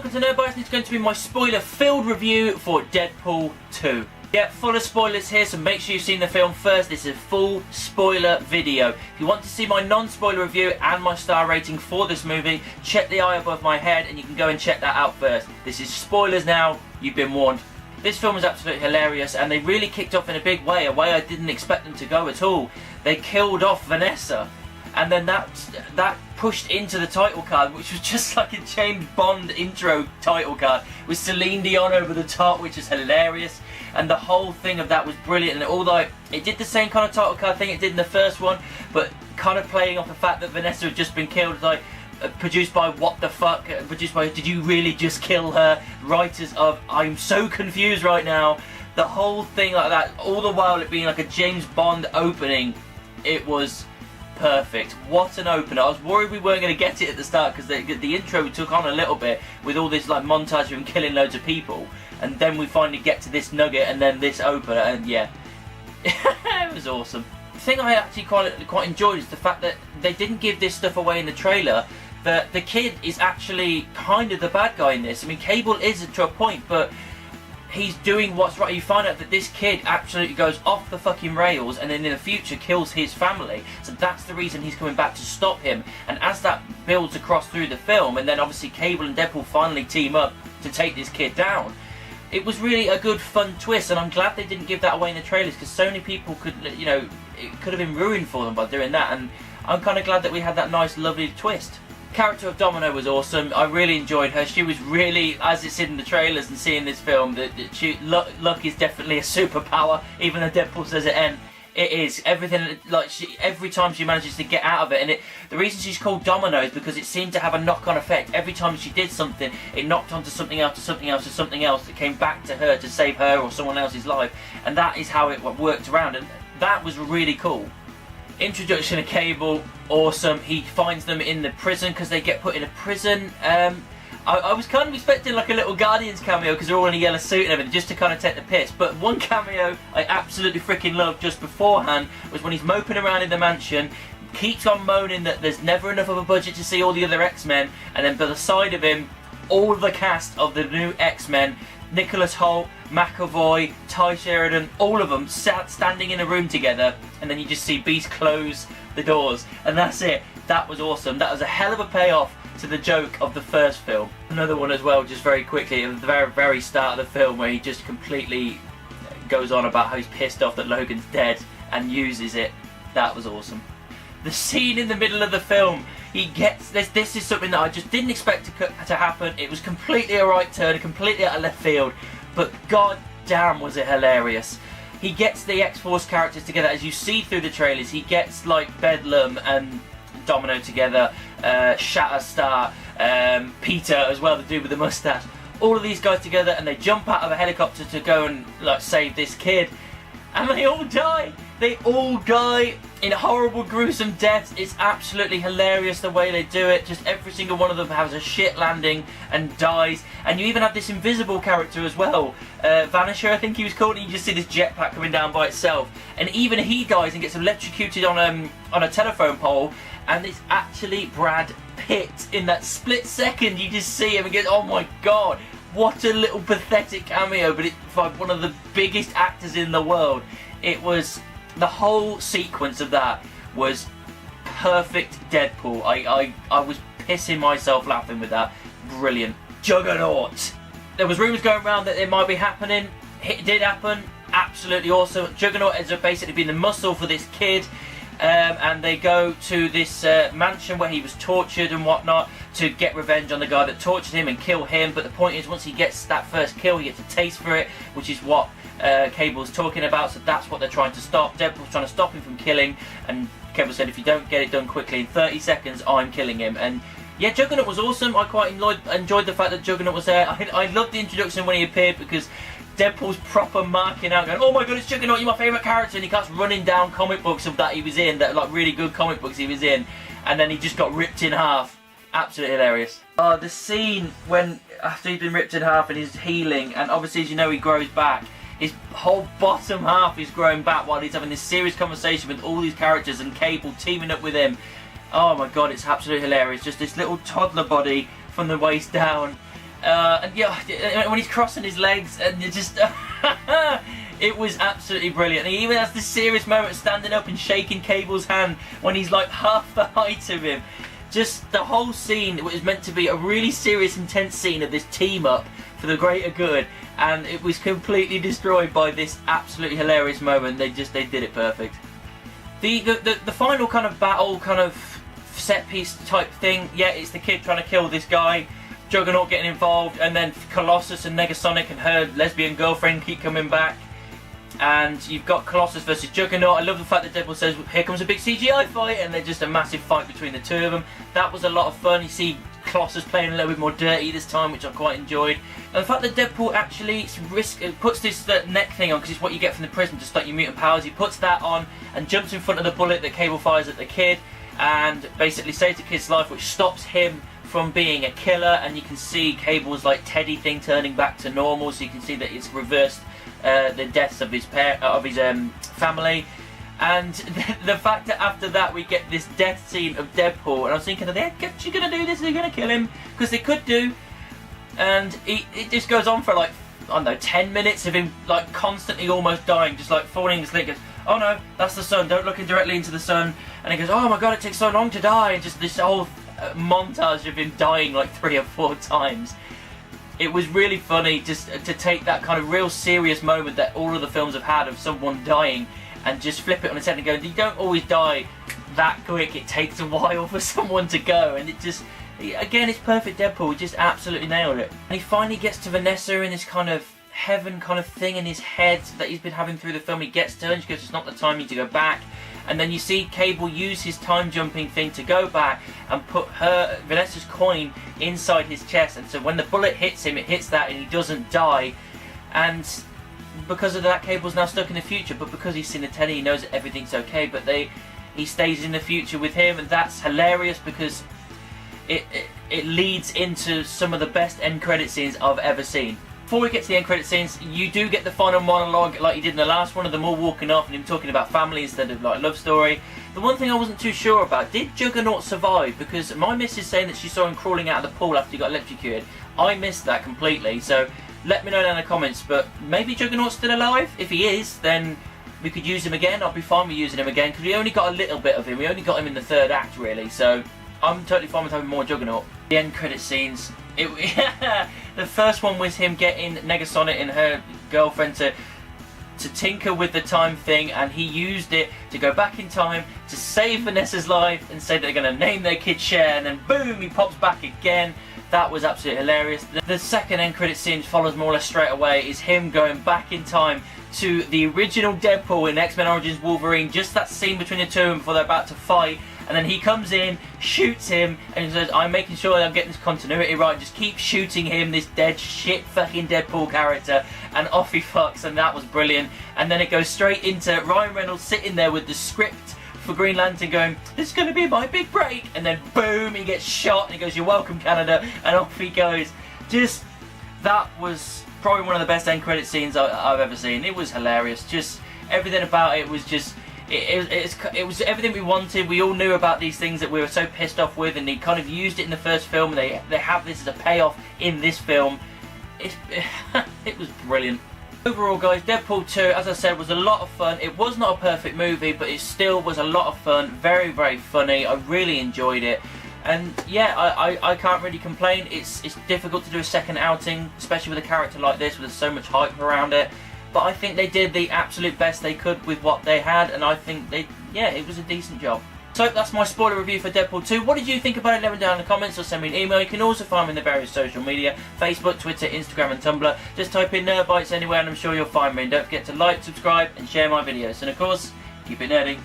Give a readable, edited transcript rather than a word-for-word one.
welcome to Nerd Bias, and it's going to be my spoiler-filled review for Deadpool 2. Yeah, full of spoilers here, so make sure you've seen the film first. This is a full spoiler video. If you want to see my non-spoiler review and my star rating for this movie, check the eye above my head and you can go and check that out first. This is spoilers now, you've been warned. This film is absolutely hilarious, and they really kicked off in a big way, a way I didn't expect them to go at all. They killed off Vanessa, and then that pushed into the title card, which was just like a James Bond intro title card with Celine Dion over the top, which is hilarious. And the whole thing of that was brilliant, and although it did the same kind of title card thing it did in the first one, but kind of playing off the fact that Vanessa had just been killed, like produced by what the fuck, produced by did you really just kill her, writers of I'm so confused right now, the whole thing like that, all the while it being like a James Bond opening. It was perfect. What an opener. I was worried we weren't going to get it at the start, because the intro took on a little bit with all this like montage of him killing loads of people, and then we finally get to this nugget and then this opener, and yeah, it was awesome. The thing I actually quite enjoyed is the fact that they didn't give this stuff away in the trailer, that the kid is actually kind of the bad guy in this. I mean, Cable is to a point, but he's doing what's right. You find out that this kid absolutely goes off the fucking rails and then in the future kills his family. So that's the reason he's coming back to stop him. And as that builds across through the film, and then obviously Cable and Deadpool finally team up to take this kid down, it was really a good fun twist, and I'm glad they didn't give that away in the trailers, because so many people could, you know, it could have been ruined for them by doing that, and I'm kind of glad that we had that nice lovely twist. Character of Domino was awesome. I really enjoyed her. She was really, as it's in the trailers and seeing this film, that luck is definitely a superpower, even though Deadpool says it is. Everything, like, every time she manages to get out of it, and the reason she's called Domino is because it seemed to have a knock-on effect. Every time she did something, it knocked onto something else, to something else, to something else that came back to her to save her or someone else's life, and that is how it worked around, and that was really cool. Introduction of Cable, awesome. He finds them in the prison because they get put in a prison. I was kind of expecting like a little Guardians cameo, because they're all in a yellow suit and everything, just to kind of take the piss. But one cameo I absolutely freaking loved just beforehand was when he's moping around in the mansion, keeps on moaning that there's never enough of a budget to see all the other X-Men, and then by the side of him, all the cast of the new X-Men, Nicholas Hoult, McAvoy, Ty Sheridan, all of them standing in a room together, and then you just see Beast close the doors, and that's it. That was awesome. That was a hell of a payoff to the joke of the first film. Another one as well, just very quickly, at the very, very start of the film, where he just completely goes on about how he's pissed off that Logan's dead and uses it. That was awesome. The scene in the middle of the film, he gets this is something that I just didn't expect to happen. It was completely a right turn, completely out of left field, but god damn was it hilarious. He gets the X-Force characters together, as you see through the trailers. He gets like Bedlam and Domino together, Shatterstar, Peter as well, the dude with the mustache. All of these guys together, and they jump out of a helicopter to go and like save this kid, and they all die. They all die in horrible, gruesome deaths. It's absolutely hilarious the way they do it. Just every single one of them has a shit landing and dies. And you even have this invisible character as well, Vanisher, I think he was called. And you just see this jetpack coming down by itself, and even he dies and gets electrocuted on a telephone pole. And it's actually Brad Pitt. In that split second, you just see him and get, oh my god, what a little pathetic cameo, but it's by one of the biggest actors in the world. It was, the whole sequence of that was perfect Deadpool. I was pissing myself laughing with that. Brilliant. Juggernaut. There was rumours going around that it might be happening. It did happen. Absolutely awesome. Juggernaut ends up basically being the muscle for this kid. And they go to this mansion where he was tortured and whatnot to get revenge on the guy that tortured him and kill him. But the point is, once he gets that first kill, he gets a taste for it, which is what Cable's talking about. So that's what they're trying to stop. Deadpool's trying to stop him from killing, and Cable said, if you don't get it done quickly in 30 seconds, I'm killing him. And yeah, Juggernaut was awesome. I quite enjoyed the fact that Juggernaut was there. I loved the introduction when he appeared, because Deadpool's proper marking out, going, oh my god, it's Juggernaut, you're my favourite character, and he starts running down comic books of that he was in, that like really good comic books he was in, and then he just got ripped in half. Absolutely hilarious. Oh, the scene when, after he's been ripped in half and he's healing, and obviously, as you know, he grows back. His whole bottom half is growing back while he's having this serious conversation with all these characters and Cable teaming up with him. Oh my god, it's absolutely hilarious. Just this little toddler body from the waist down. And yeah, when he's crossing his legs and it just it was absolutely brilliant. And he even has this serious moment standing up and shaking Cable's hand when he's like half the height of him. Just the whole scene, it was meant to be a really serious, intense scene of this team up for the greater good, and it was completely destroyed by this absolutely hilarious moment. They did it perfect. The final kind of battle, kind of set piece type thing, yeah, it's the kid trying to kill this guy, Juggernaut getting involved, and then Colossus and Negasonic and her lesbian girlfriend keep coming back. And you've got Colossus versus Juggernaut. I love the fact that Deadpool says, here comes a big CGI fight, and they're just a massive fight between the two of them. That was a lot of fun. You see Colossus playing a little bit more dirty this time, which I quite enjoyed. And the fact that Deadpool actually puts this neck thing on, because it's what you get from the prison to start your mutant powers. He puts that on and jumps in front of the bullet that Cable fires at the kid, and basically saves the kid's life, which stops him from being a killer. And you can see Cable's like Teddy thing turning back to normal, so you can see that it's reversed the deaths of his family. And the fact that after that we get this death scene of Deadpool, and I was thinking, are they actually going to do this? Are they going to kill him? Because they could do. And it just goes on for like, I don't know, 10 minutes of him like constantly almost dying, just like falling asleep. He goes, oh no, that's the sun, don't look directly into the sun. And he goes, oh my god, it takes so long to die. And just this whole montage of him dying like 3 or 4 times. It was really funny just to take that kind of real serious moment that all of the films have had of someone dying and just flip it on its head and go, you don't always die that quick, it takes a while for someone to go. And it just, again, it's perfect Deadpool, he just absolutely nailed it. And he finally gets to Vanessa in this kind of heaven kind of thing in his head that he's been having through the film. He gets to her and she goes, it's not the time, you need to go back. And then you see Cable use his time jumping thing to go back and put Vanessa's coin inside his chest, and so when the bullet hits him, it hits that and he doesn't die. And because of that, Cable's now stuck in the future, but because he's seen the Teddy, he knows that everything's okay, but he stays in the future with him, and that's hilarious because it leads into some of the best end credit scenes I've ever seen. Before we get to the end credit scenes, you do get the final monologue like you did in the last one of them all walking off and him talking about family instead of like love story. The one thing I wasn't too sure about, did Juggernaut survive? Because my miss is saying that she saw him crawling out of the pool after he got electrocuted. I missed that completely, so let me know down in the comments. But maybe Juggernaut's still alive? If he is, then we could use him again. I'll be fine with using him again because we only got a little bit of him. We only got him in the 3rd act really, so I'm totally fine with having more Juggernaut. The end credit scenes. The first one was him getting Negasonic and her girlfriend to tinker with the time thing, and he used it to go back in time to save Vanessa's life and say they're going to name their kid Cher, and then boom, he pops back again. That was absolutely hilarious. The second end credit scene follows more or less straight away, is him going back in time to the original Deadpool in X-Men Origins Wolverine, just that scene between the two of them before they're about to fight. And then he comes in, shoots him, and he says, I'm making sure that I'm getting this continuity right, just keep shooting him, this dead shit fucking Deadpool character, and off he fucks, and that was brilliant. And then it goes straight into Ryan Reynolds sitting there with the script for Green Lantern going, this is going to be my big break, and then boom, he gets shot, and he goes, you're welcome Canada, and off he goes. Just, that was probably one of the best end credit scenes I've ever seen. It was hilarious, just everything about it was just, it was everything we wanted. We all knew about these things that we were so pissed off with, and they kind of used it in the first film, and they have this as a payoff in this film. It was brilliant. Overall guys, Deadpool 2, as I said, was a lot of fun. It was not a perfect movie, but it still was a lot of fun. Very, very funny. I really enjoyed it. And yeah, I can't really complain. It's difficult to do a second outing, especially with a character like this, with so much hype around it. But I think they did the absolute best they could with what they had, and I think it was a decent job. So that's my spoiler review for Deadpool 2. What did you think about it? Let me know down in the comments or send me an email. You can also find me in the various social media, Facebook, Twitter, Instagram and Tumblr. Just type in Nerd Bites anywhere and I'm sure you'll find me. And don't forget to like, subscribe and share my videos. And of course, keep it nerdy.